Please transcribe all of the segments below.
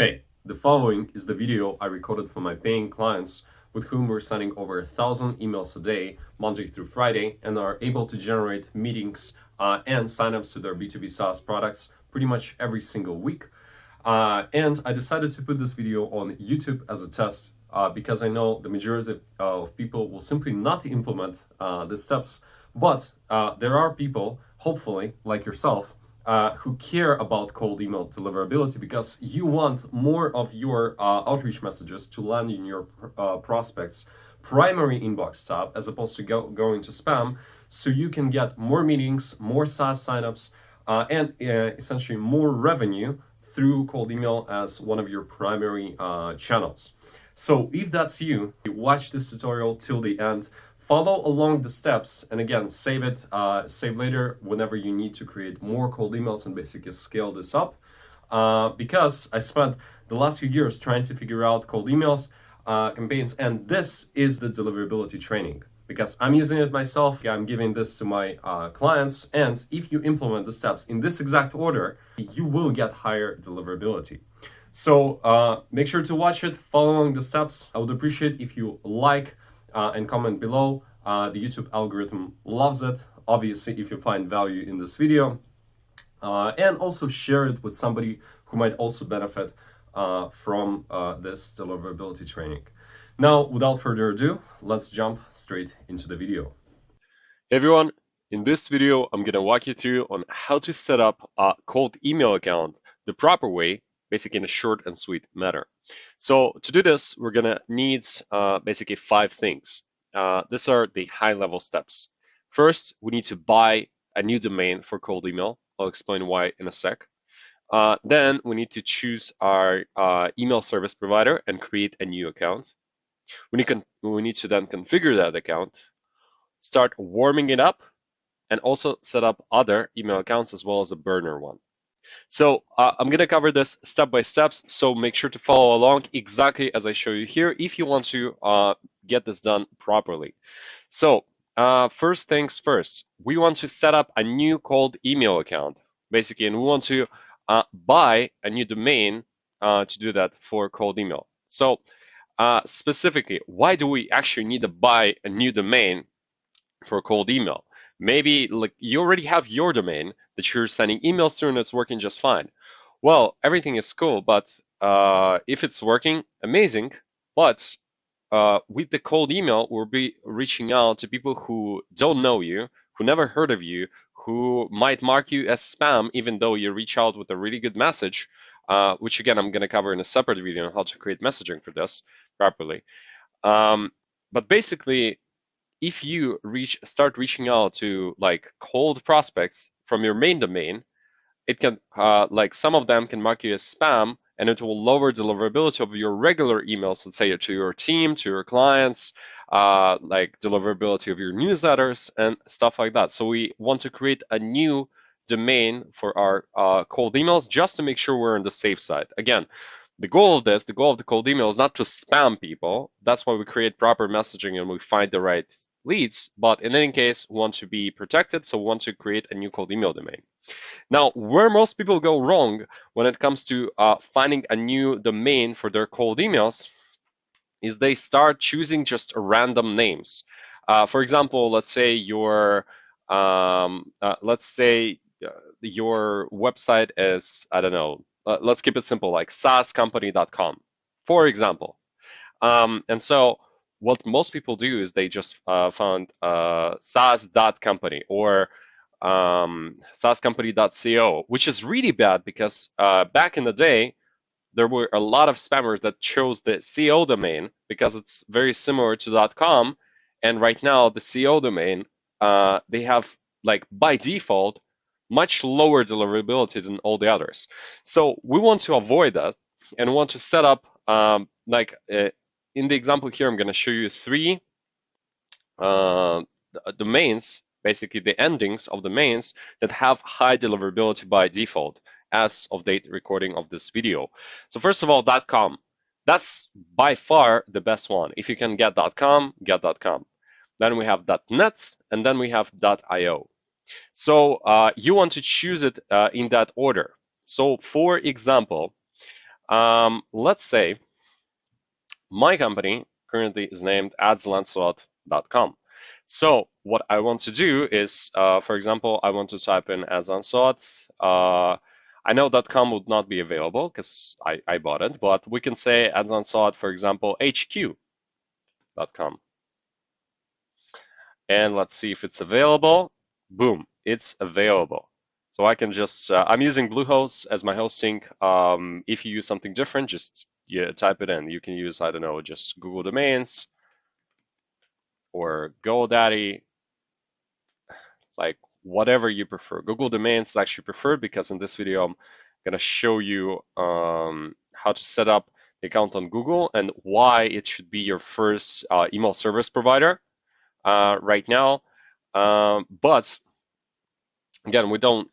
Hey, the following is the video I recorded for my paying clients with whom we're sending over 1,000 emails a day, Monday through Friday, and are able to generate meetings and signups to their B2B SaaS products pretty much every single week. And I decided to put this video on YouTube as a test because I know the majority of people will simply not implement the steps. But there are people, hopefully, like yourself, who care about cold email deliverability because you want more of your outreach messages to land in your prospects' primary inbox tab as opposed to going to spam, so you can get more meetings, more SaaS signups, and essentially more revenue through cold email as one of your primary channels. So if that's you, watch this tutorial till the end, follow along the steps, and again, save it, save later whenever you need to create more cold emails and basically scale this up. Because I spent the last few years trying to figure out cold emails campaigns, and this is the deliverability training because I'm using it myself. I'm giving this to my clients, and if you implement the steps in this exact order, you will get higher deliverability. So make sure to watch it, follow along the steps. I would appreciate if you like and comment below. The YouTube algorithm loves it, obviously, if you find value in this video. And also share it with somebody who might also benefit from this deliverability training. Now, without further ado, let's jump straight into the video. Hey everyone, in this video, I'm gonna walk you through on how to set up a cold email account the proper way, basically in a short and sweet manner. So to do this, we're gonna need basically 5 things. These are the high-level steps. First, we need to buy a new domain for cold email. I'll explain why in a sec. Then we need to choose our email service provider and create a new account. We need to then configure that account, start warming it up, and also set up other email accounts as well as a burner one. So I'm going to cover this step by step, so make sure to follow along exactly as I show you here if you want to get this done properly. So first things first, we want to set up a new cold email account, basically, and we want to buy a new domain to do that for cold email. So specifically, why do we actually need to buy a new domain for cold email? Maybe like you already have your domain that you're sending emails to and it's working just fine. Well, everything is cool, but if it's working, amazing. But with the cold email, we'll be reaching out to people who don't know you, who never heard of you, who might mark you as spam, even though you reach out with a really good message, which again, I'm going to cover in a separate video on how to create messaging for this properly. But basically, if you start reaching out to like cold prospects from your main domain, it can like some of them can mark you as spam, and it will lower deliverability of your regular emails, let's say to your team, to your clients, like deliverability of your newsletters and stuff like that. So we want to create a new domain for our cold emails just to make sure we're on the safe side. Again, the goal of the cold email is not to spam people. That's why we create proper messaging and we find the right leads. But in any case, we want to be protected, so we want to create a new cold email domain. Now, where most people go wrong when it comes to finding a new domain for their cold emails is they start choosing just random names. For example, let's say your website is, I don't know, let's keep it simple, like saascompany.com, for example. And so what most people do is they just found saas.company or saascompany.co, which is really bad because back in the day, there were a lot of spammers that chose the CO domain because it's very similar to .com. And right now, the CO domain, they have, like, by default, much lower deliverability than all the others. So we want to avoid that and want to set up, in the example here, I'm going to show you 3 domains, basically the endings of domains that have high deliverability by default as of date recording of this video. So first of all, .com. That's by far the best one. If you can get .com, get .com. Then we have .net, and then we have .io. So you want to choose it in that order. So for example, Let's say my company currently is named adslancelot.com. So what I want to do is, for example, I want to type in adslancelot. I know .com would not be available because I bought it, but we can say adslancelot, for example, hq.com. And let's see if it's available. Boom, it's available. So I can just, I'm using Bluehost as my hosting. If you use something different, just type it in. You can use, I don't know, just Google Domains or GoDaddy, like whatever you prefer. Google Domains is actually preferred because in this video, I'm going to show you how to set up the account on Google and why it should be your first email service provider right now. But again, we don't,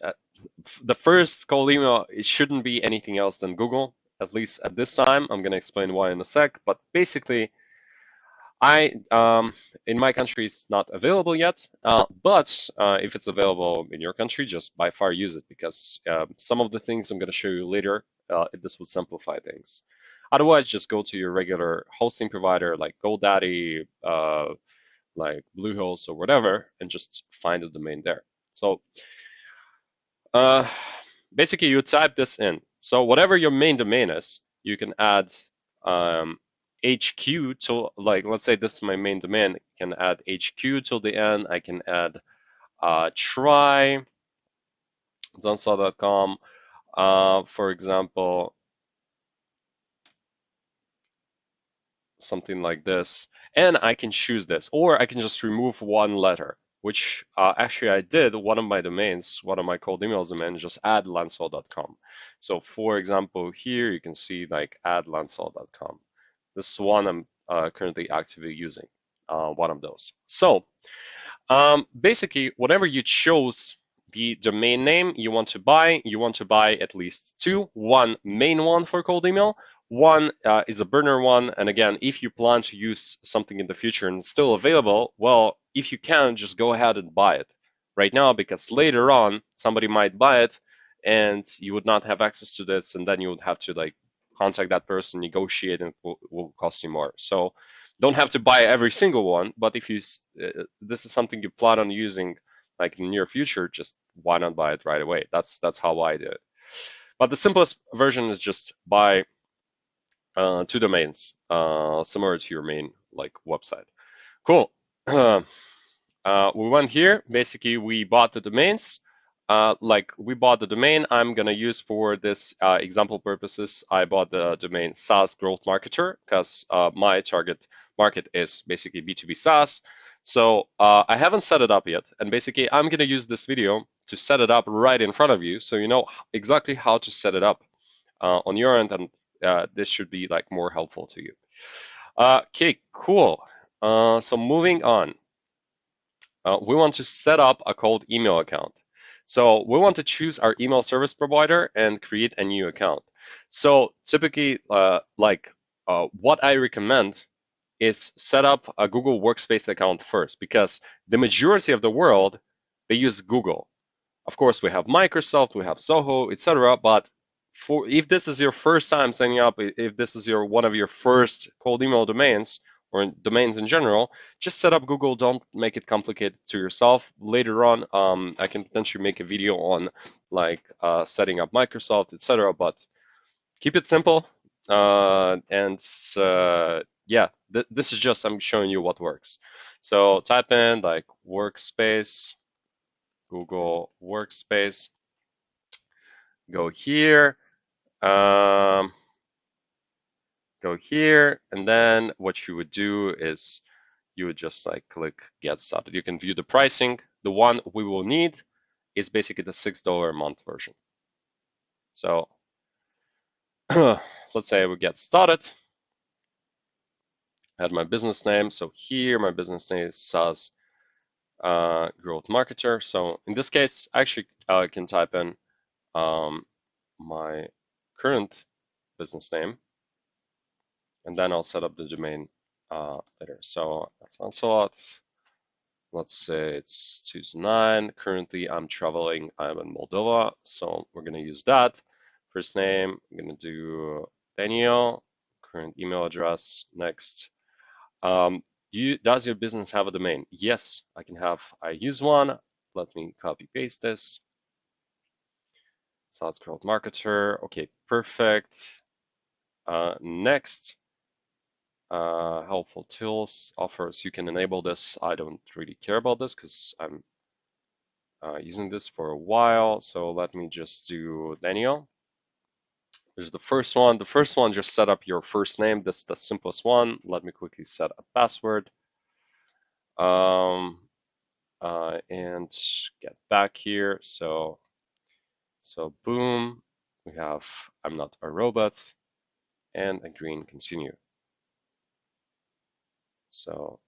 the first cold email, it shouldn't be anything else than Google, at least at this time. I'm going to explain why in a sec, but basically, in my country, it's not available yet, but if it's available in your country, just by far use it because some of the things I'm going to show you later, this will simplify things. Otherwise, just go to your regular hosting provider like GoDaddy, like Bluehost or whatever, and just find the domain there. So basically, you type this in. So whatever your main domain is, you can add HQ to, like, let's say this is my main domain. I can add HQ till the end. I can add try Zansaw.com, for example, something like this, and I can choose this, or I can just remove one letter, which actually I did. One of my domains, one of my cold emails domains, just add lansol.com. So for example, here you can see like add lansol.com. This is one I'm currently actively using, one of those. So basically, whenever you chose the domain name you want to buy at least two. One main one for cold email, one is a burner one. And again, if you plan to use something in the future and it's still available, well, if you can, just go ahead and buy it right now, because later on somebody might buy it and you would not have access to this, and then you would have to like contact that person, negotiate, and it will cost you more. So don't have to buy every single one, but if you this is something you plan on using like in the near future, just why not buy it right away? That's how I do it. But the simplest version is just buy two domains similar to your main like website. Cool. We went here. Basically, we bought the domains. Like we bought the domain I'm gonna use for this example purposes. I bought the domain SaaS Growth Marketer because my target market is basically B2B SaaS. So I haven't set it up yet, and basically I'm gonna use this video to set it up right in front of you, so you know exactly how to set it up on your end, and this should be like more helpful to you. Okay, cool. So moving on, we want to set up a cold email account. So we want to choose our email service provider and create a new account. So typically, what I recommend is set up a Google Workspace account first, because the majority of the world, they use Google. Of course, we have Microsoft, we have Zoho, etc. But if this is your first time signing up, if this is one of your first cold email domains, or domains in general, just set up Google. Don't make it complicated to yourself. Later on, I can potentially make a video on like setting up Microsoft, etc. But keep it simple. Yeah, this is just, I'm showing you what works. So type in like Workspace, Google Workspace, go here. Go here, and then what you would do is you would just like click get started. You can view the pricing. The one we will need is basically the $6 a month version. So let's say we get started. I had my business name. So here my business name is SaaS Growth Marketer. So in this case, actually I can type in my current business name, and then I'll set up the domain later. So that's Lancelot. Let's say it's 229. Currently, I'm traveling. I'm in Moldova, so we're gonna use that. First name, I'm gonna do Daniel, current email address. Next. Does your business have a domain? Yes, I use one. Let me copy paste this. SaaS Growth Marketer. Okay, perfect. Next, helpful tools offers. You can enable this. I don't really care about this because I'm using this for a while. So let me just do Daniel. There's the first one. The first one, just set up your first name. This is the simplest one. Let me quickly set a password. And get back here. So boom, we have I'm not a robot and a green continue. So,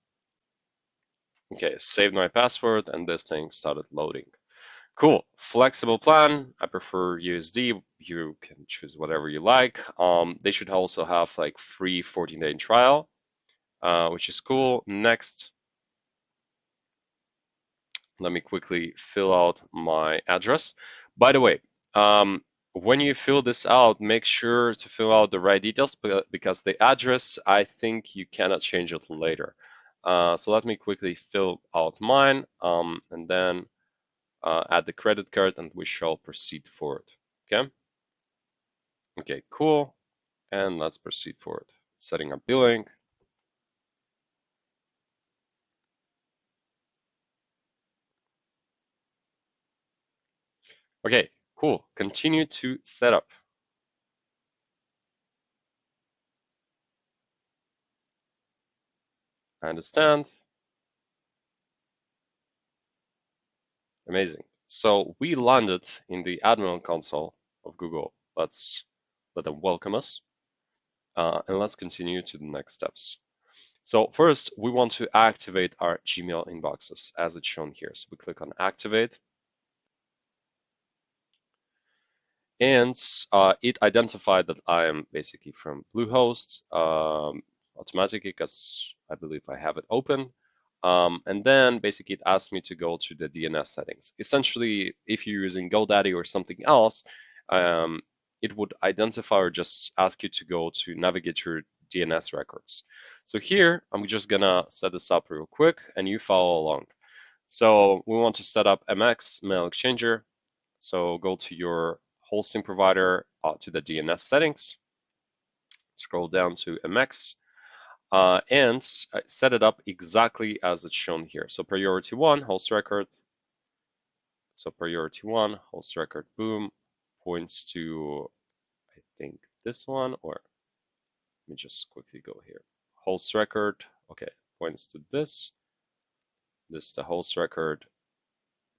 okay, saved my password and this thing started loading. Cool, flexible plan. I prefer USD. You can choose whatever you like. They should also have like free 14-day trial, which is cool. Next, let me quickly fill out my address. By the way, when you fill this out, make sure to fill out the right details because the address, I think you cannot change it later. So let me quickly fill out mine and then add the credit card and we shall proceed forward. Okay. Okay, cool. And let's proceed forward. Setting up billing. Okay, cool. Continue to set up. I understand. Amazing. So we landed in the admin console of Google. Let's let them welcome us. And let's continue to the next steps. So first, we want to activate our Gmail inboxes as it's shown here. So we click on activate. And it identified that I am basically from Bluehost automatically because I believe I have it open. And then basically it asked me to go to the DNS settings. Essentially, if you're using GoDaddy or something else, it would identify or just ask you to go to navigate your DNS records. So here, I'm just gonna set this up real quick and you follow along. So we want to set up MX, Mail Exchanger. So go to your hosting provider, to the DNS settings, scroll down to MX, and set it up exactly as it's shown here. So priority 1, host record. So priority 1, host record, boom, points to, I think, this one, or let me just quickly go here. Host record, okay, points to this. This is the host record,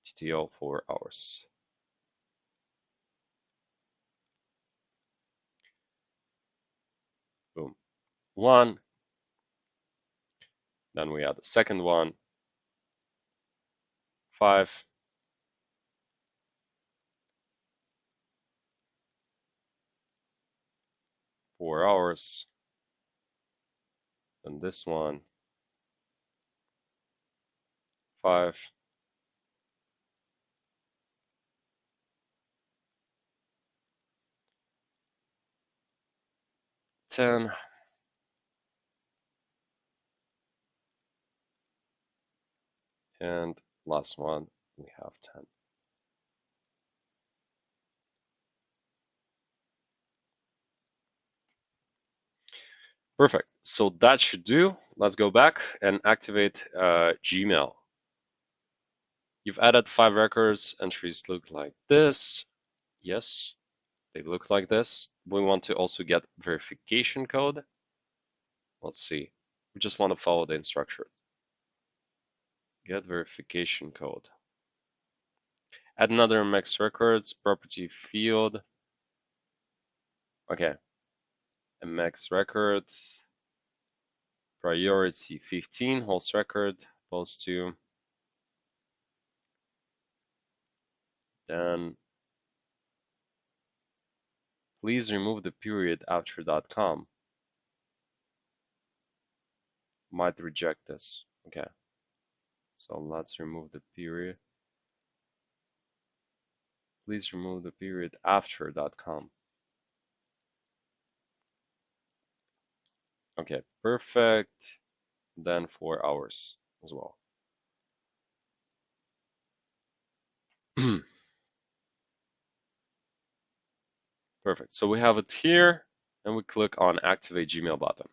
TTO 4 hours. Boom, 1. Then we add the second one, 5. $4. And this one, 5. $10. And last one, we have 10. Perfect. So that should do. Let's go back and activate Gmail. You've added 5 records. Entries look like this. Yes, they look like this. We want to also get verification code. Let's see. We just want to follow the instruction. Get verification code. Add another MX records property field. Okay. MX records. Priority 15, host record, post to. Then please remove the period after .com. Might reject this. Okay. So let's remove the period. Please remove the period after .com. Okay, perfect. Then 4 hours as well. Perfect. So we have it here, and we click on Activate Gmail button.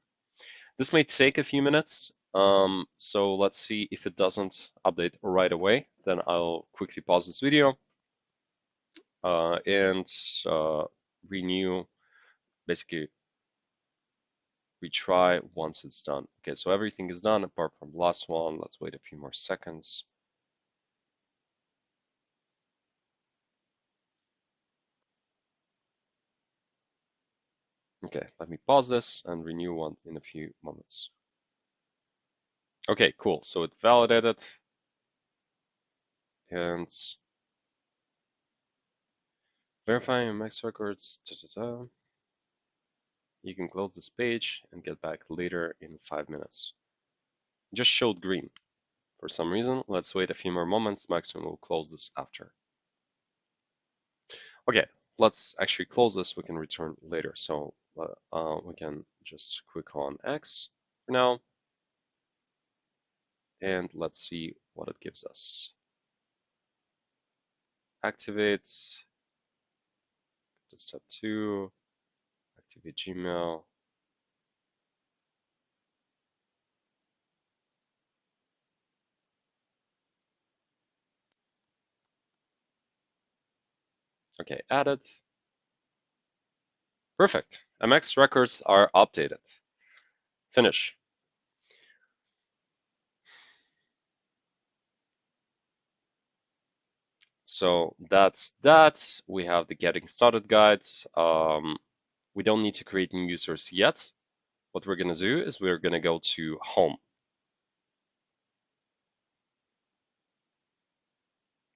This may take a few minutes. So let's see if it doesn't update right away. Then I'll quickly pause this video and renew. Basically, retry once it's done. Okay, so everything is done apart from the last one. Let's wait a few more seconds. Okay, let me pause this and renew one in a few moments. Okay, cool. So it validated. And verifying DNS Records. You can close this page and get back later in 5 minutes. It just showed green for some reason. Let's wait a few more moments. Maximum will close this after. Okay, let's actually close this. We can return later. So we can just click on X for now. And let's see what it gives us. Activate to step 2, activate Gmail. Okay, added. Perfect. MX records are updated. Finish. So that's that. We have the getting started guides. We don't need to create new users yet. What we're going to do is we're going to go to home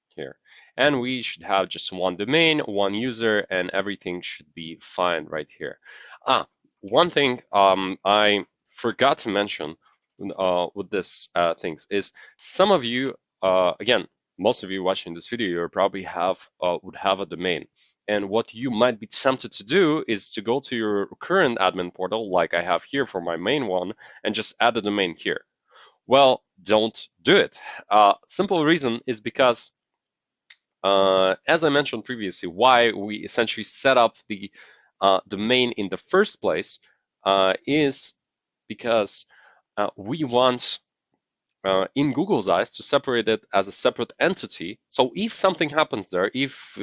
here. And we should have just one domain, one user, and everything should be fine right here. One thing I forgot to mention with this things is some of you, again, most of you watching this video, you probably would have a domain. And what you might be tempted to do is to go to your current admin portal, like I have here for my main one, and just add a domain here. Well, don't do it. Simple reason is because, as I mentioned previously, why we essentially set up the domain in the first place is because we want, in Google's eyes, to separate it as a separate entity. So if something happens there, if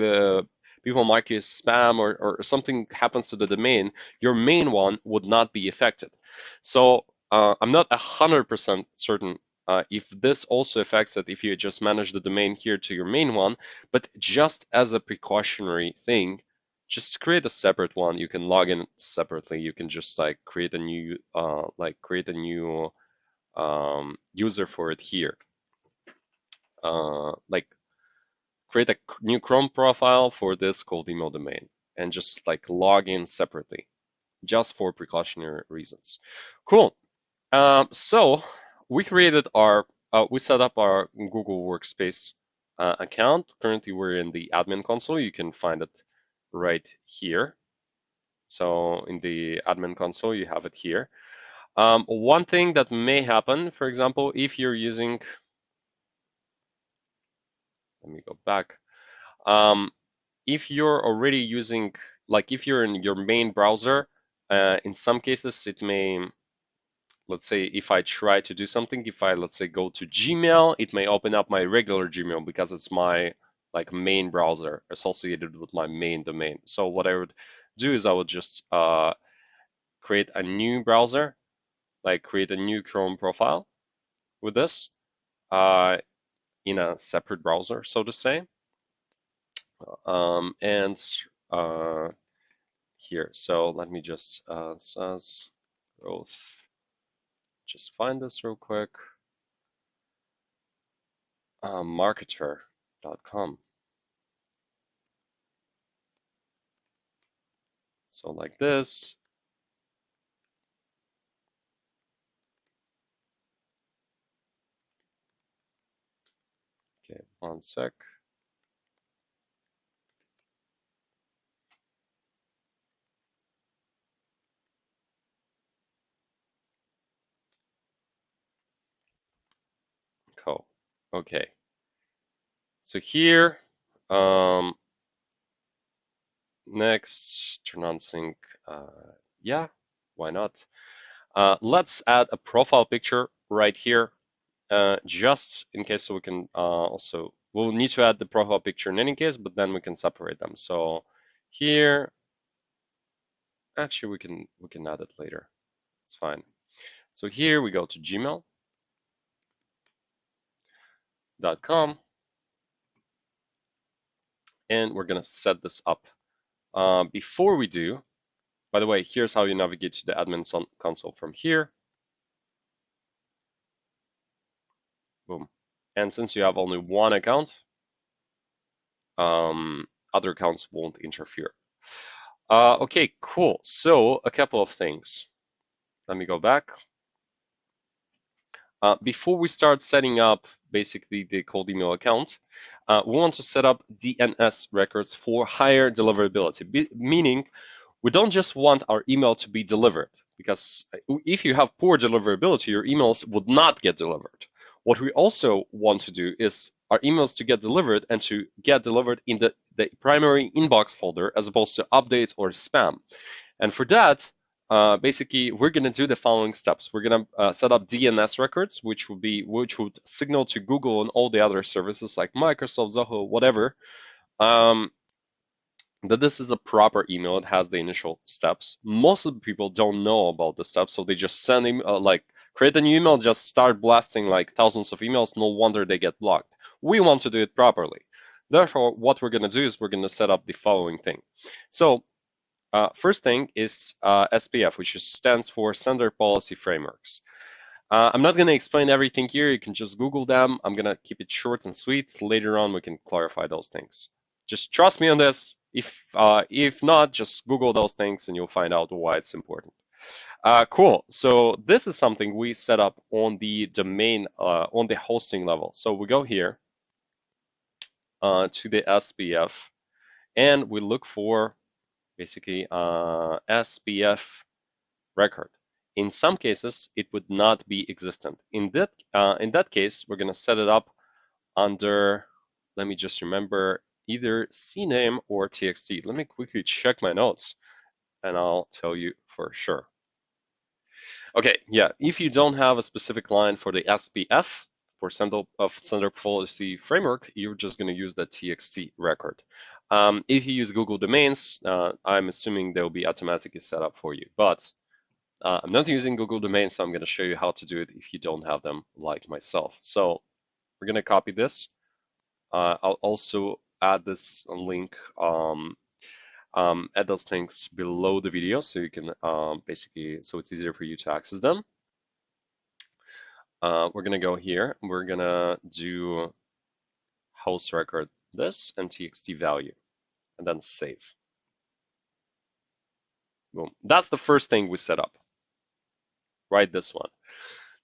people mark you as spam or something happens to the domain, your main one would not be affected. So I'm not 100% certain if this also affects it if you just manage the domain here to your main one, but just as a precautionary thing, just create a separate one. You can log in separately. You can just like create a new user for it here. Like create a new Chrome profile for this cold email domain and just like log in separately, just for precautionary reasons. Cool. So we created we set up our Google Workspace account. Currently, we're in the admin console. You can find it right here. So in the admin console, you have it here. One thing that may happen, for example, if you're using, let me go back. If you're already using, like if you're in your main browser, in some cases it may, let's say if I try to do something, if I, let's say, go to Gmail, it may open up my regular Gmail because it's my like main browser associated with my main domain. So what I would do is I would just create a new browser, like create a new Chrome profile with this in a separate browser, so to say. And here, so let me just SaaS Growth. Just find this real quick. Marketer.com. So like this. Okay, one sec. Okay. So here, next, turn on sync. Yeah, why not? Let's add a profile picture right here, just in case, so we can also, we'll need to add the profile picture in any case, but then we can separate them. So here, actually, we can add it later. It's fine. So here we go to gmail.com, and we're gonna set this up. Before we do, by the way, here's how you navigate to the admin console from here. Boom. And since you have only one account, other accounts won't interfere. Okay, cool. So a couple of things. Let me go back. Before we start setting up basically the cold email account, we want to set up DNS records for higher deliverability, meaning we don't just want our email to be delivered, because if you have poor deliverability, your emails would not get delivered. What we also want to do is our emails to get delivered and to get delivered in the primary inbox folder as opposed to updates or spam. And for that, basically, we're going to do the following steps. We're going to set up DNS records, which would signal to Google and all the other services like Microsoft, Zoho, whatever, that this is a proper email. It has the initial steps. Most of the people don't know about the steps, so they just send like create a new email, just start blasting like thousands of emails. No wonder they get blocked. We want to do it properly. Therefore, what we're going to do is we're going to set up the following thing. So first thing is SPF, which stands for Standard Policy Frameworks. I'm not going to explain everything here. You can just Google them. I'm going to keep it short and sweet. Later on, we can clarify those things. Just trust me on this. If not, just Google those things and you'll find out why it's important. Cool. So this is something we set up on the domain, on the hosting level. So we go here to the SPF, and we look for basically SPF Record. In some cases, it would not be existent. In that case, we're going to set it up under, let me just remember, either CNAME or TXT. Let me quickly check my notes and I'll tell you for sure. Okay, yeah, if you don't have a specific line for the SPF, for Standard Policy Framework, you're just going to use the TXT record. If you use Google Domains, I'm assuming they'll be automatically set up for you. But I'm not using Google Domains, so I'm going to show you how to do it if you don't have them like myself. So we're going to copy this. I'll also add this link, add those things below the video so you can basically, so it's easier for you to access them. We're going to go here. We're going to do host record this and txt value, and then save. Boom. That's the first thing we set up. Write this one.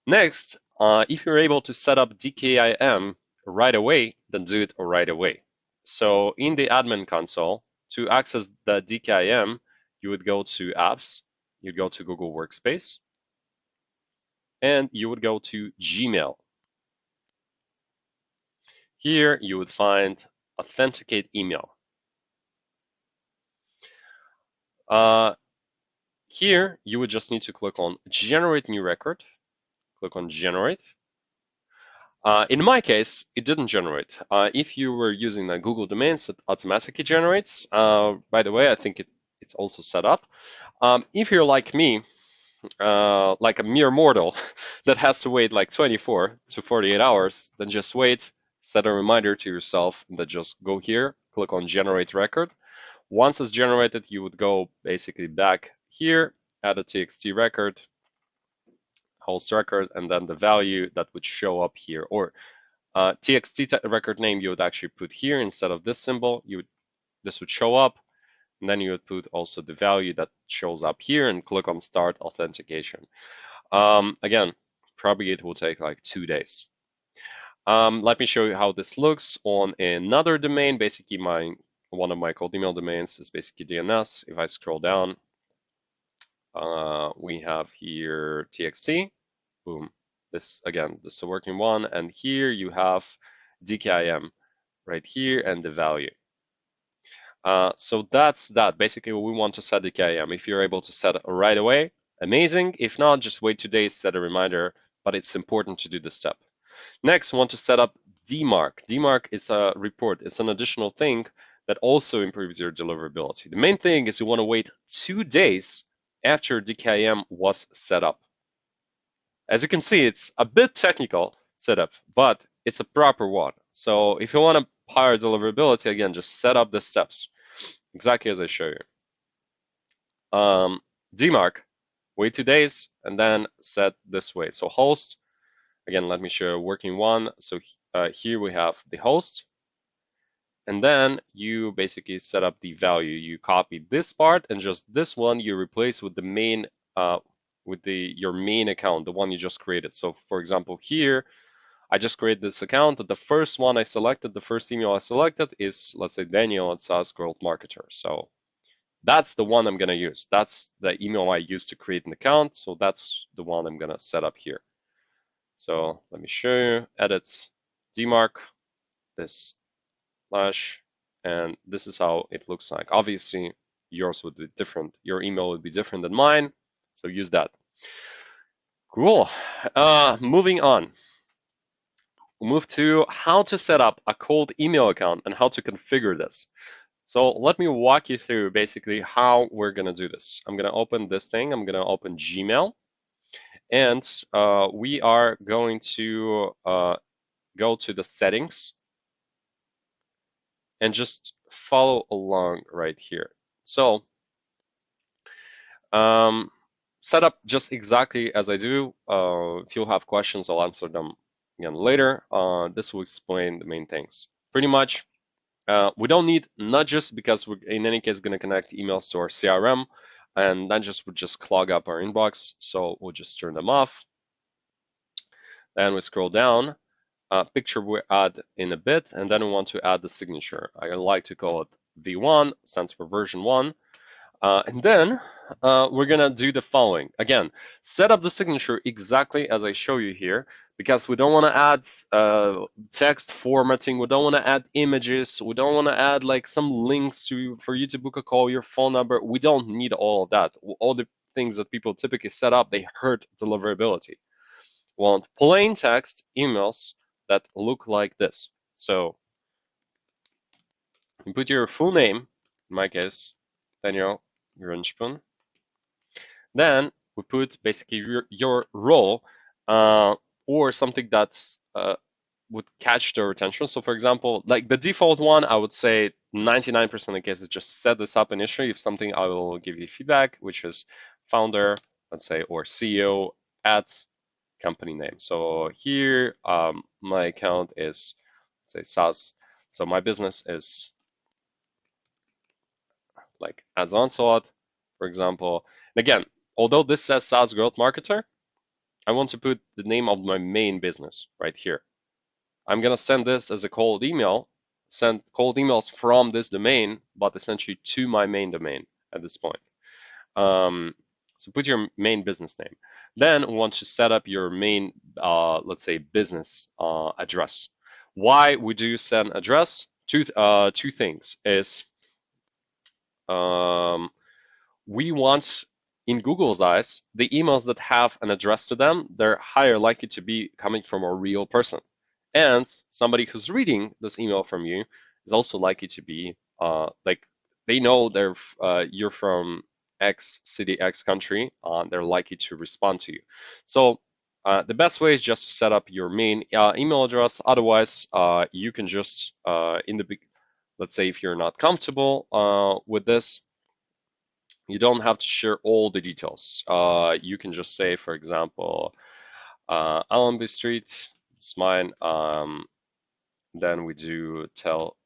Next, if you're able to set up DKIM right away, then do it right away. So in the admin console, to access the DKIM, you would go to apps, you'd go to Google Workspace, and you would go to Gmail. Here you would find authenticate email. Here you would just need to click on generate new record, click on generate. In my case, it didn't generate. If you were using the Google Domains, it automatically generates. By the way, I think it's also set up. If you're like me, like a mere mortal that has to wait like 24 to 48 hours, then just wait, set a reminder to yourself, and then just go here, click on generate record. Once it's generated, you would go basically back here, add a TXT record, host record, and then the value that would show up here, or TXT record name you would actually put here instead of this symbol. This would show up, and then you would put also the value that shows up here and click on start authentication. Again, probably it will take like 2 days. Let me show you how this looks on another domain. Basically, one of my cold email domains is basically DNS. If I scroll down, we have here TXT, boom, This again, this is a working one, and here you have DKIM right here and the value. So that's that. Basically, we want to set DKIM. If you're able to set it right away, amazing. If not, just wait 2 days, set a reminder, but it's important to do this step. Next, we want to set up DMARC. DMARC is a report. It's an additional thing that also improves your deliverability. The main thing is you want to wait 2 days after DKIM was set up. As you can see, it's a bit technical setup, but it's a proper one. So if you want to higher deliverability, again, just set up the steps exactly as I show you. DMARC, wait 2 days, and then set this way. So host, again, let me show you a working one. So here we have the host, and then you basically set up the value. You copy this part, and just this one you replace with the main, your main account, the one you just created. So for example, here, I just created this account. The first one I selected, the first email I selected is, let's say, Daniel at SaaS Growth Marketer. So that's the one I'm going to use. That's the email I used to create an account. So that's the one I'm going to set up here. So let me show you. Edit DMARC, this slash, and this is how it looks like. Obviously, yours would be different. Your email would be different than mine. So use that. Cool. Moving on. We'll move to how to set up a cold email account and how to configure this. So let me walk you through basically how we're going to do this. I'm going to open this thing. I'm going to open Gmail. And we are going to go to the settings and just follow along right here. So set up just exactly as I do. If you have questions, I'll answer them again later. This will explain the main things. Pretty much, we don't need nudges because we're in any case going to connect emails to our CRM, and that just would just clog up our inbox. So we'll just turn them off. Then we scroll down. Picture we add in a bit, and then we want to add the signature. I like to call it V1, stands for version 1. And then we're gonna do the following. Again, set up the signature exactly as I show you here, because we don't want to add text formatting, we don't want to add images, we don't want to add like some links for you to book a call, your phone number. We don't need all of that. All the things that people typically set up, they hurt deliverability. We want plain text emails that look like this. So you put your full name, in my case, Daniel Grunspun. Then we put basically your role or something that's would catch their attention. So for example, like the default one, I would say 99% of the cases just set this up initially. If something, I will give you feedback, which is founder, let's say, or CEO at company name. So here, my account is, let's say, SaaS. So my business is like Ads Onslaught, for example. And again, although this says SaaS Growth Marketer, I want to put the name of my main business right here. I'm going to send this as a cold email, send cold emails from this domain, but essentially to my main domain at this point. So put your main business name. Then we want to set up your main, let's say, business address. Why we do send address? Two things is we want, in Google's eyes, the emails that have an address to them, they're higher likely to be coming from a real person. And somebody who's reading this email from you is also likely to be like, they know you're from X city, X country, they're likely to respond to you. So the best way is just to set up your main email address. Otherwise, you can just, let's say if you're not comfortable with this, you don't have to share all the details. You can just say, for example, Allenby Street, it's mine. Then we do Tel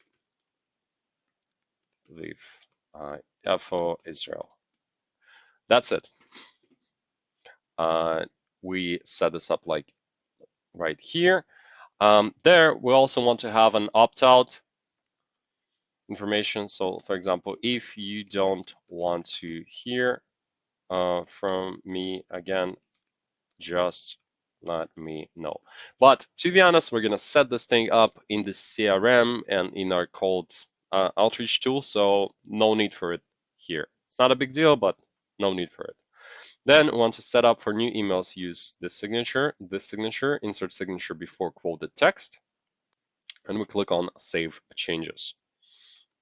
Aviv, Yafo, Israel. That's it. We set this up like right here. There, we also want to have an opt-out information. So, for example, if you don't want to hear from me again, just let me know. But to be honest, we're gonna set this thing up in the CRM and in our cold outreach tool, so no need for it here. It's not a big deal, but no need for it. Then we want to set up for new emails, use this signature, insert signature before quoted text, and we click on Save Changes.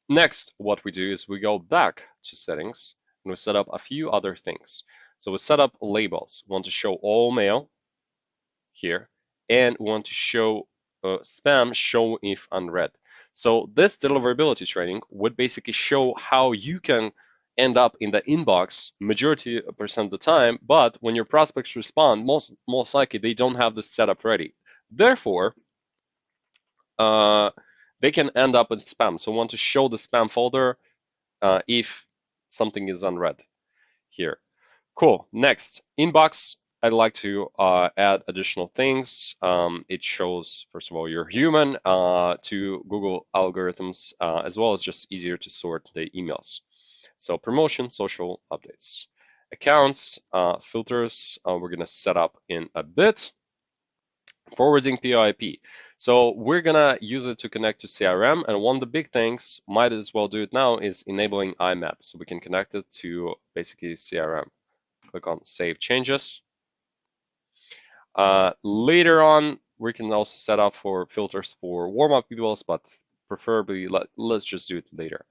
Next, what we do is we go back to settings and we set up a few other things. So we set up labels. We want to show all mail here, and we want to show spam show if unread. So this deliverability training would basically show how you can end up in the inbox majority percent of the time, but when your prospects respond, most likely they don't have this setup ready. Therefore, they can end up in spam. So I want to show the spam folder if something is unread here. Cool. Next, inbox. I'd like to add additional things. It shows, first of all, you're human to Google algorithms, as well as just easier to sort the emails. So promotion, social updates, accounts, filters, we're going to set up in a bit. Forwarding POIP. So we're gonna use it to connect to CRM, and one of the big things, might as well do it now, is enabling IMAP, so we can connect it to basically CRM. Click on Save Changes. Later on, we can also set up for filters for Warmup emails, but preferably let's just do it later.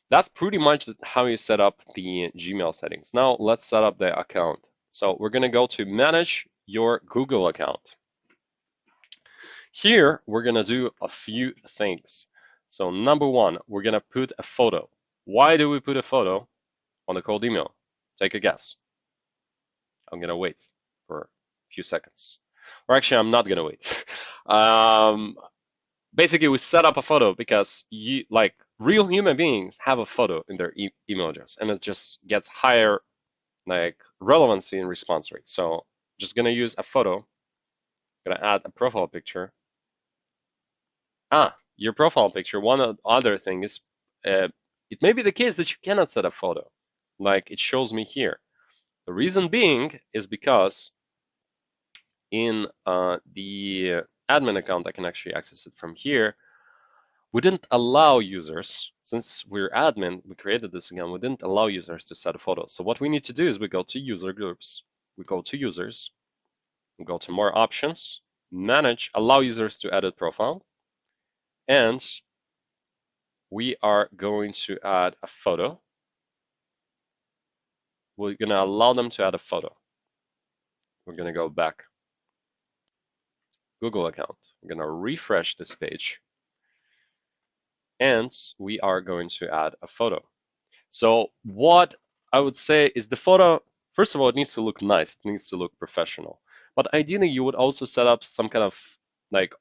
That's pretty much how you set up the Gmail settings. Now let's set up the account. So we're gonna go to Manage Your Google Account. Here, we're gonna do a few things. So number one, we're gonna put a photo. Why do we put a photo on the cold email? Take a guess. I'm gonna wait for a few seconds. Or actually, I'm not gonna wait. Basically, we set up a photo because real human beings have a photo in their email address, and it just gets higher relevancy and response rate. So just gonna use a photo. Gonna add a profile picture. Your profile picture. One other thing is, it may be the case that you cannot set a photo, like it shows me here. The reason being is because in the admin account, I can actually access it from here. We didn't allow users, since we're admin, we created this account, we didn't allow users to set a photo. So what we need to do is we go to user groups, we go to users, we go to more options, manage, allow users to edit profile, and we are going to add a photo. We're going to allow them to add a photo. We're going to go back. Google account. We're going to refresh this page. And we are going to add a photo. So what I would say is the photo, first of all, it needs to look nice. It needs to look professional. But ideally, you would also set up some kind of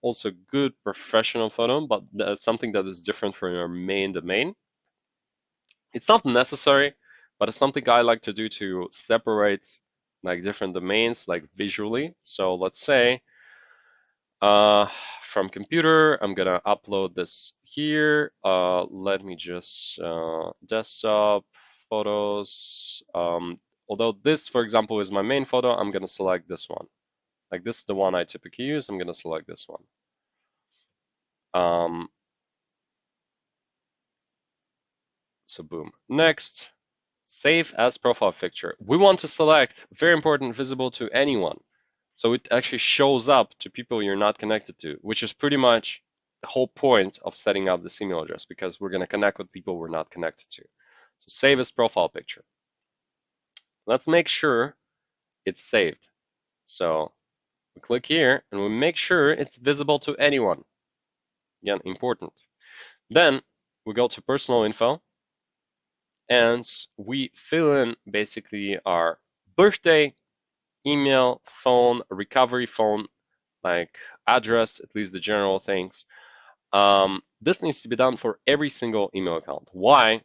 also good professional photo, but something that is different from your main domain. It's not necessary, but it's something I like to do to separate different domains visually. So let's say from computer, I'm gonna upload this here. Let me just desktop photos. Although this, for example, is my main photo, I'm gonna select this one. This is the one I typically use. I'm gonna select this one. So boom. Next, save as profile picture. We want to select, very important, visible to anyone. So it actually shows up to people you're not connected to, which is pretty much the whole point of setting up this email address, because we're gonna connect with people we're not connected to. So save as profile picture. Let's make sure it's saved. So we click here and we make sure it's visible to anyone. Again, important. Then we go to personal info and we fill in basically our birthday, email, phone, recovery phone, address, at least the general things. This needs to be done for every single email account. Why?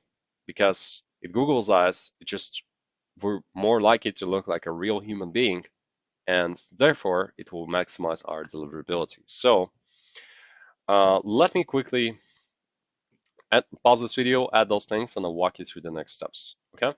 Because in Google's eyes, we're more likely to look like a real human being, and therefore it will maximize our deliverability. So let me quickly pause this video, add those things, and I'll walk you through the next steps. Okay.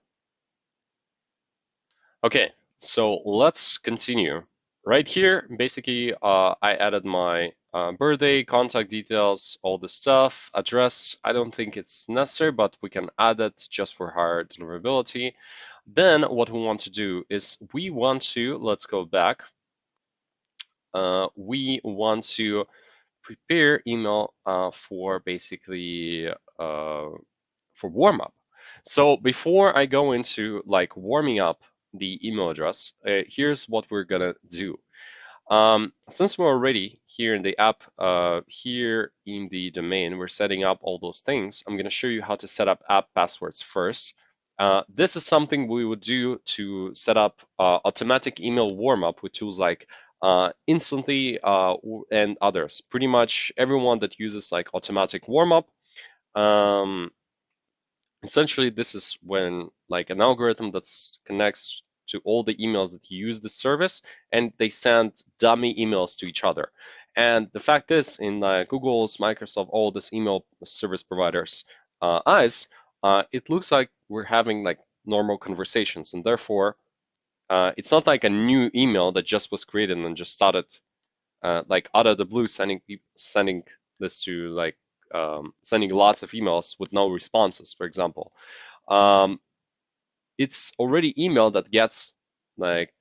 Okay. So let's continue. right here, basically, I added my birthday, contact details, all the stuff, address. I don't think it's necessary, but we can add it just for higher deliverability. Then what we want to do is we want to, let's go back. We want to prepare email for basically for Warmup. So before I go into like warming up the email address, here's what we're gonna do. Since we're already here in the app, here in the domain, we're setting up all those things. I'm gonna show you how to set up app passwords first. This is something we would do to set up automatic email warm-up with tools like Instantly and others. Pretty much everyone that uses like automatic warm-up. Essentially, this is when like an algorithm that connects to all the emails that use the service, and they send dummy emails to each other. And the fact is, in Google's, Microsoft, all this email service providers' eyes, it looks like we're having like normal conversations, and therefore, it's not like a new email that just was created and just started like out of the blue sending this to like sending lots of emails with no responses, for example. It's already email that gets like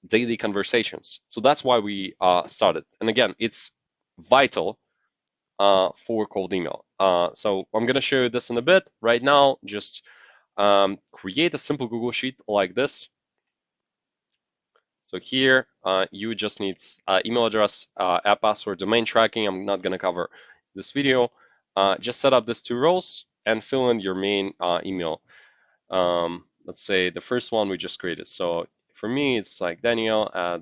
daily conversations. So that's why we started. And again, it's vital for cold email. So I'm going to show you this in a bit. Right now, just create a simple Google Sheet like this. So here, you just need email address, app password, domain tracking. I'm not going to cover this video. Just set up these 2 rows and fill in your main email. Let's say the first one we just created. So for me, it's like Daniel at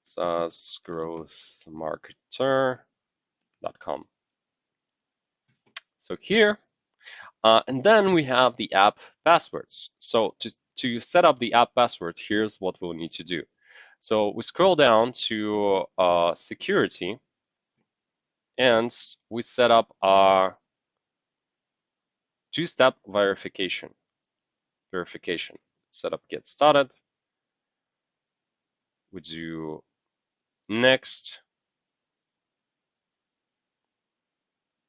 SaaS Growth Marketer.com. So here, and then we have the app passwords. So to set up the app password, here's what we'll need to do. So we scroll down to security, and we set up our 2-step verification. Setup get started. We do next.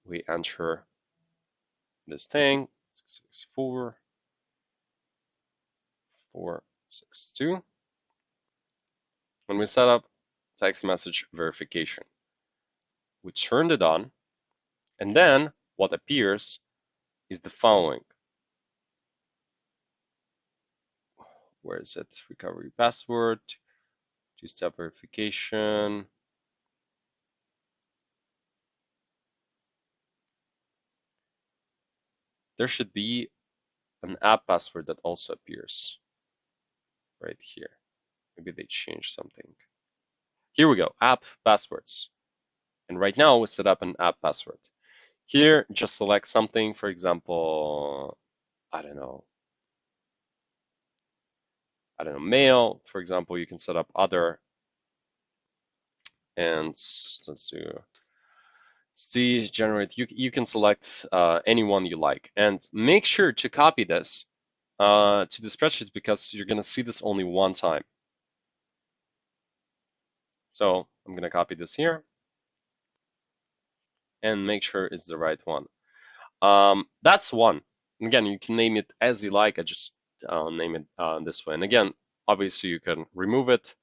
We enter this thing 664 462. When we set up text message verification, we turned it on, and then what appears is the following. Where is it? Recovery password, 2-step verification. There should be an app password that also appears right here. Maybe they changed something. Here we go, app passwords. And right now we set up an app password. Here, just select something, for example, I don't know, mail, for example. You can set up other, and let's do see generate. You can select any one you like, and make sure to copy this to the spreadsheet because you're gonna see this only one time. So I'm gonna copy this here and make sure it's the right one. That's one. Again, you can name it as you like. I just name it this way. And again, obviously you can remove it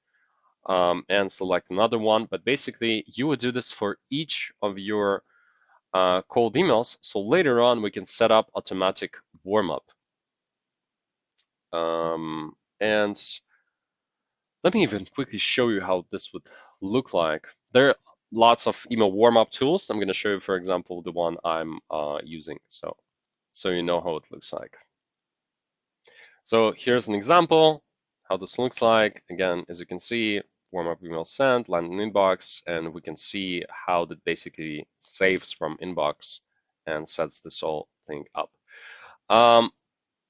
and select another one. But basically, you would do this for each of your cold emails. So later on, we can set up automatic warm-up. And let me even quickly show you how this would look like. There are lots of email warm-up tools. I'm going to show you, for example, the one I'm using. So you know how it looks like. So here's an example how this looks like. Again, as you can see, warm-up email sent, land in inbox, and we can see how that basically saves from inbox and sets this whole thing up.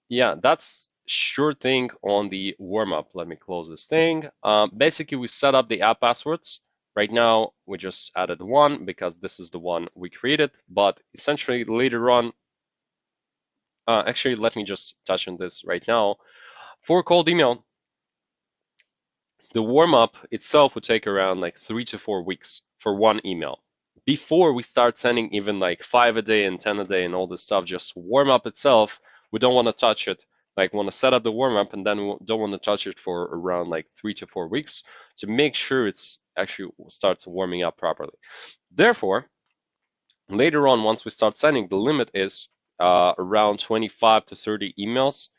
Yeah, that's sure thing on the warm-up. Let me close this thing. Basically, we set up the app passwords. Right now, we just added one because this is the one we created, but essentially later on, actually, let me just touch on this right now. For cold email, The warm-up itself would take around like 3 to 4 weeks for one email. Before we start sending even like 5 a day and 10 a day and all this stuff, just warm-up itself, we don't want to touch it. Like, want to set up the warm-up, and then we don't want to touch it for around like 3 to 4 weeks to make sure it's actually starts warming up properly. Therefore, later on, once we start sending, the limit is around 25 to 30 emails,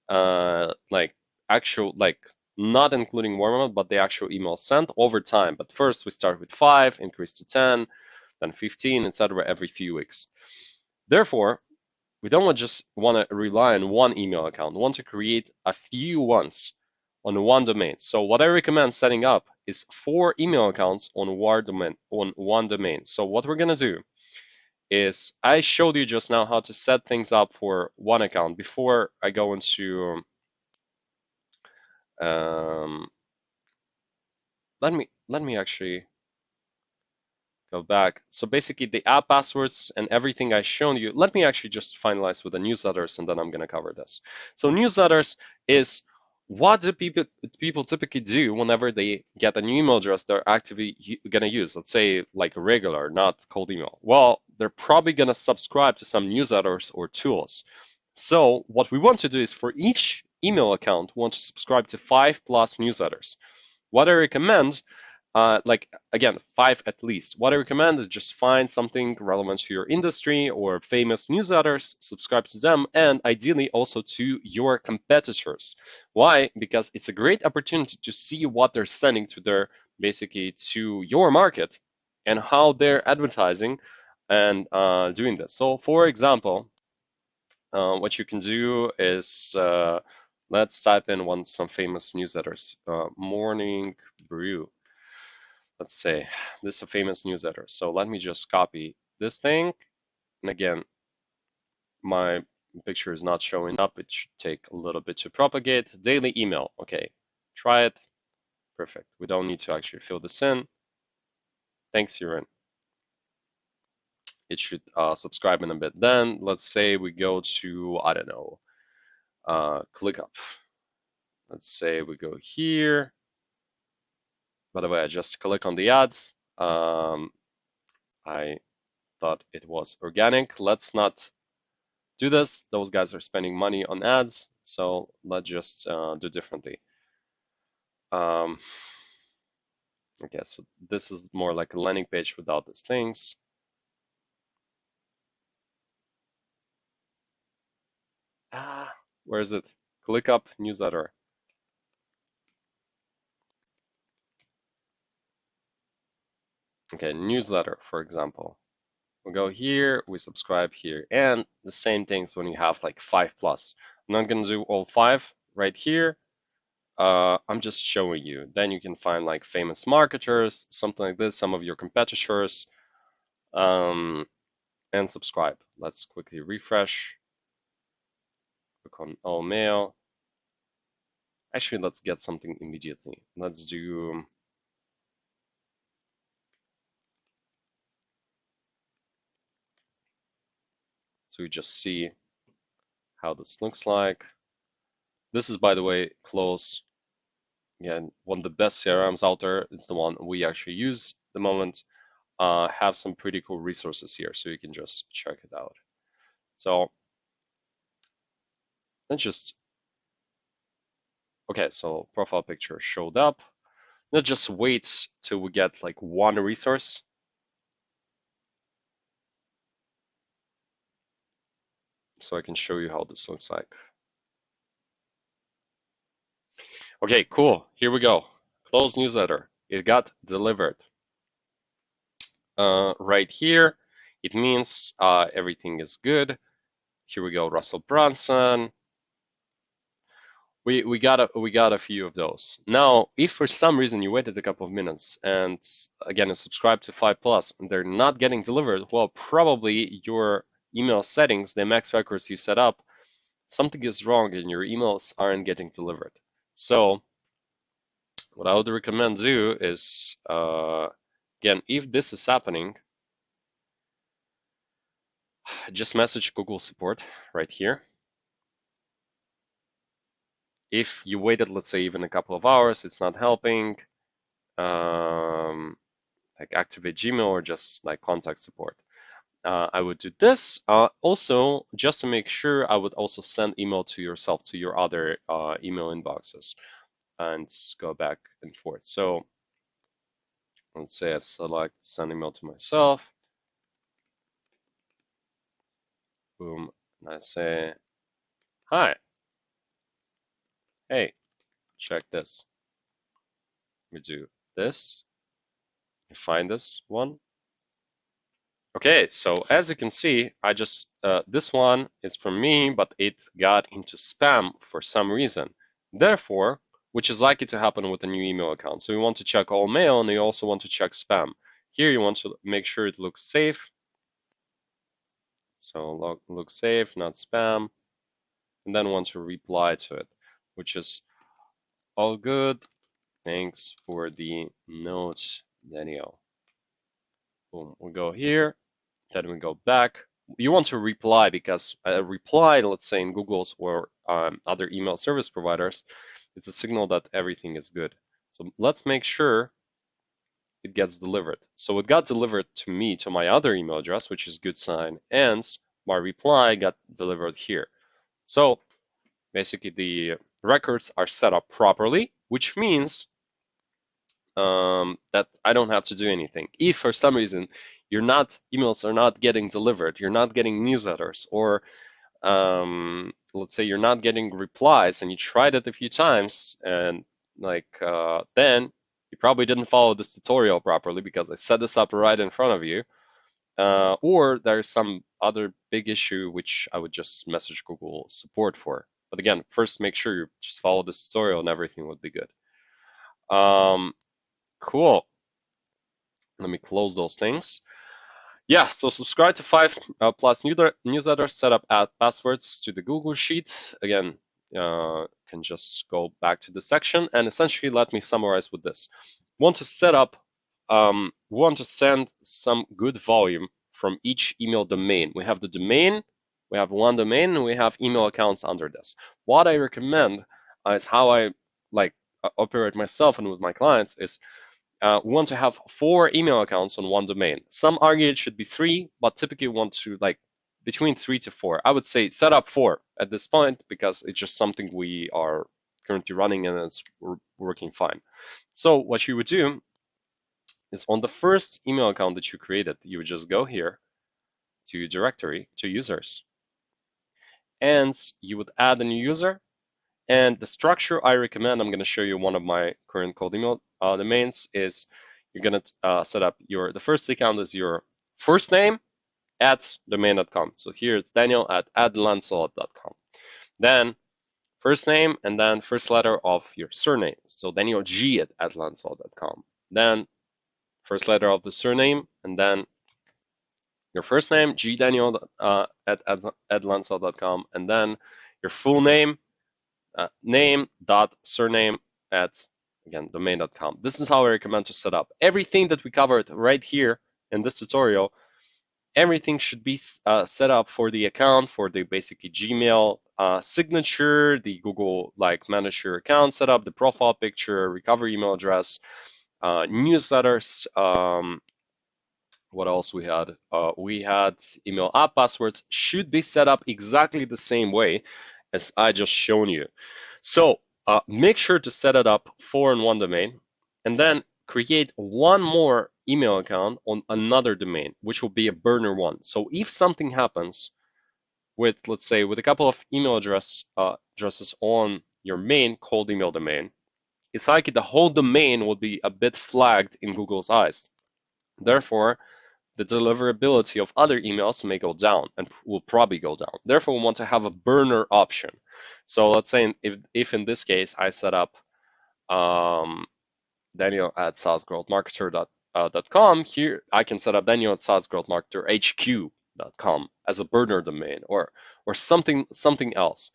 like actual, like not including warm-up, but the actual emails sent over time. But first, we start with 5, increase to 10, then 15, etc. every few weeks. Therefore, we don't just want to rely on one email account. We want to create a few ones on one domain. So what I recommend setting up is 4 email accounts on one domain. So what we're going to do is, I showed you just now how to set things up for one account. Before I go into let me actually go back. So basically the app passwords and everything I shown you, let me actually just finalize with the newsletters, and then I'm going to cover this. So newsletters is what do people typically do whenever they get a new email address they're actively going to use. Let's say like a regular, not cold email. Well, they're probably going to subscribe to some newsletters or tools. So what we want to do is, for each email account, we want to subscribe to 5+ newsletters. What I recommend, like again, 5 at least. What I recommend is just find something relevant to your industry or famous newsletters, subscribe to them, and ideally also to your competitors. Why? Because it's a great opportunity to see what they're sending to their, basically to your market, and how they're advertising and doing this. So for example, what you can do is, let's type in some famous newsletters. Morning Brew. Let's say this is a famous newsletter. So let me just copy this thing. And again, my picture is not showing up. It should take a little bit to propagate. Daily email. Okay, try it. Perfect. We don't need to actually fill this in. Thanks, Yurin. It should subscribe in a bit. Then let's say we go to, I don't know, ClickUp. Let's say we go here. By the way, I just click on the ads. I thought it was organic. Let's not do this. Those guys are spending money on ads. So let's just do differently. Okay, so this is more like a landing page without these things. Where is it? ClickUp newsletter. Okay, newsletter, for example. We go here, we subscribe here, and the same things when you have like 5+. I'm not gonna do all 5 right here. I'm just showing you. Then you can find like famous marketers, something like this, some of your competitors, and subscribe. Let's quickly refresh. Click on all mail. Actually, let's get something immediately. Let's do. So you just see how this looks like. This is, by the way, close. Again, one of the best CRMs out there. It's the one we actually use at the moment. Have some pretty cool resources here, so you can just check it out. So let's just, okay, so profile picture showed up. Let's just wait till we get like one resource. So I can show you how this looks like. Okay, cool. Here we go. Close newsletter. It got delivered. Right here, it means everything is good. Here we go, Russell Brunson. We got a few of those. Now, if for some reason you waited a couple of minutes and again you subscribe to 5+ and they're not getting delivered, well, probably your email settings, the DMARC records you set up, something is wrong and your emails aren't getting delivered. So what I would recommend do is, again, if this is happening, just message Google support right here. If you waited, let's say, even a couple of hours, it's not helping, like activate Gmail or just like contact support. I would do this. Also, just to make sure, I would also send email to yourself, to your other email inboxes, and go back and forth. So let's say I select send email to myself. Boom. And I say, hi, hey, check this. We do this. You find this one. Okay, so as you can see, I just, this one is from me, but it got into spam for some reason. Therefore, which is likely to happen with a new email account. So you want to check all mail, and you also want to check spam. Here you want to make sure it looks safe. So look safe, not spam. And then want to reply to it, which is all good. Thanks for the note, Daniel. Boom, we go here. Then we go back. You want to reply because a reply, let's say in Google's or other email service providers, it's a signal that everything is good. So let's make sure it gets delivered. So it got delivered to me, to my other email address, which is good sign, and my reply got delivered here. So basically the records are set up properly, which means that I don't have to do anything. If for some reason emails are not getting delivered, you're not getting newsletters, or let's say you're not getting replies and you tried it a few times, and then you probably didn't follow this tutorial properly because I set this up right in front of you, or there's some other big issue which I would just message Google support for. But again, first make sure you just follow this tutorial and everything would be good. Cool. Let me close those things. Yeah, so subscribe to 5+ newsletters, set up add passwords to the Google Sheet. Again, can just go back to the section, and essentially let me summarize with this. Want to set up, want to send some good volume from each email domain. We have the domain, we have one domain, and we have email accounts under this. What I recommend is how I operate myself and with my clients is we want to have 4 email accounts on one domain. Some argue it should be 3, but typically want to between 3 to 4. I would say set up 4 at this point because it's just something we are currently running and it's working fine. So what you would do is on the first email account that you created, you would just go here to directory, to users, and you would add a new user. And the structure I recommend, I'm going to show you one of my current cold email domains, is you're going to set up the first account is your first name at domain.com. So here it's Daniel at adlancelot.com. Then first name and then first letter of your surname. So Daniel G at adlancelot.com. Then first letter of the surname and then your first name, G Daniel at adlancelot.com, and then your full name, name dot surname at, again, domain.com. This is how I recommend to set up. Everything that we covered right here in this tutorial, everything should be set up for the account, for the basically Gmail signature, the Google manage your account setup, the profile picture, recovery email address, newsletters. What else we had? We had email app passwords should be set up exactly the same way as I just shown you. So make sure to set it up 4 in one domain, and then create one more email account on another domain, which will be a burner one. So if something happens with, let's say, with a couple of email addresses on your main cold email domain, it's likely the whole domain will be a bit flagged in Google's eyes. Therefore, the deliverability of other emails may go down and will probably go down. Therefore, we want to have a burner option. So let's say if in this case I set up Daniel at SaaSGrowthMarketer.com, here I can set up Daniel at SaaSGrowthMarketerHQ.com as a burner domain or something else.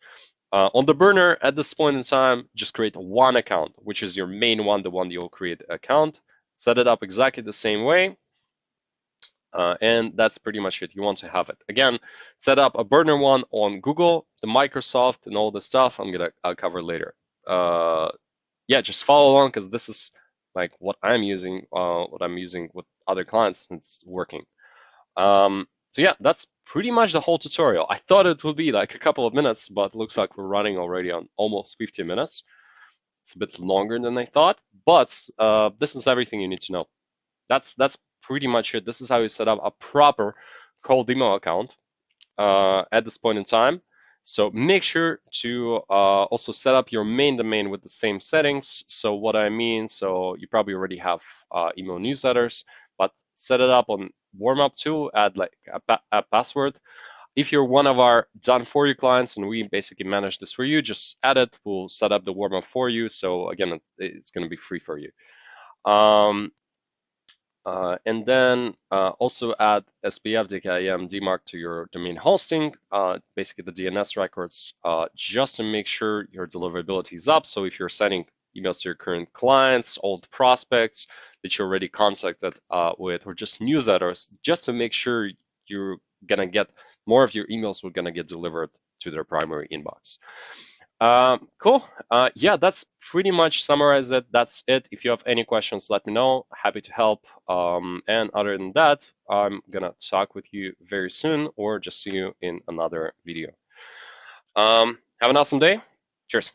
On the burner at this point in time, just create one account, which is your main one, the one you'll create account. Set it up exactly the same way. And that's pretty much it. You want to have it. Again, set up a burner one on Google, the Microsoft, and all the stuff I'll cover later. yeah, just follow along because this is like what I'm using with other clients, and it's working. So yeah, that's pretty much the whole tutorial. I thought it would be like a couple of minutes, but looks like we're running already on almost 50 minutes. It's a bit longer than I thought, but this is everything you need to know. That's pretty much it. This is how you set up a proper cold email account at this point in time. So make sure to also set up your main domain with the same settings. So what I mean, so you probably already have email newsletters, but set it up on Warmup too, add like a password. If you're one of our done for you clients and we basically manage this for you, just add it. We'll set up the Warmup for you. So again, it's going to be free for you. And then also add SPF DKIM DMARC to your domain hosting, basically the DNS records, just to make sure your deliverability is up. So if you're sending emails to your current clients, old prospects that you already contacted with, or just newsletters, just to make sure you're gonna get more of your emails will gonna get delivered to their primary inbox. Cool. Yeah, that's pretty much summarize it. That's it. If you have any questions, let me know. Happy to help. And other than that, I'm gonna talk with you very soon or just see you in another video. Have an awesome day. Cheers.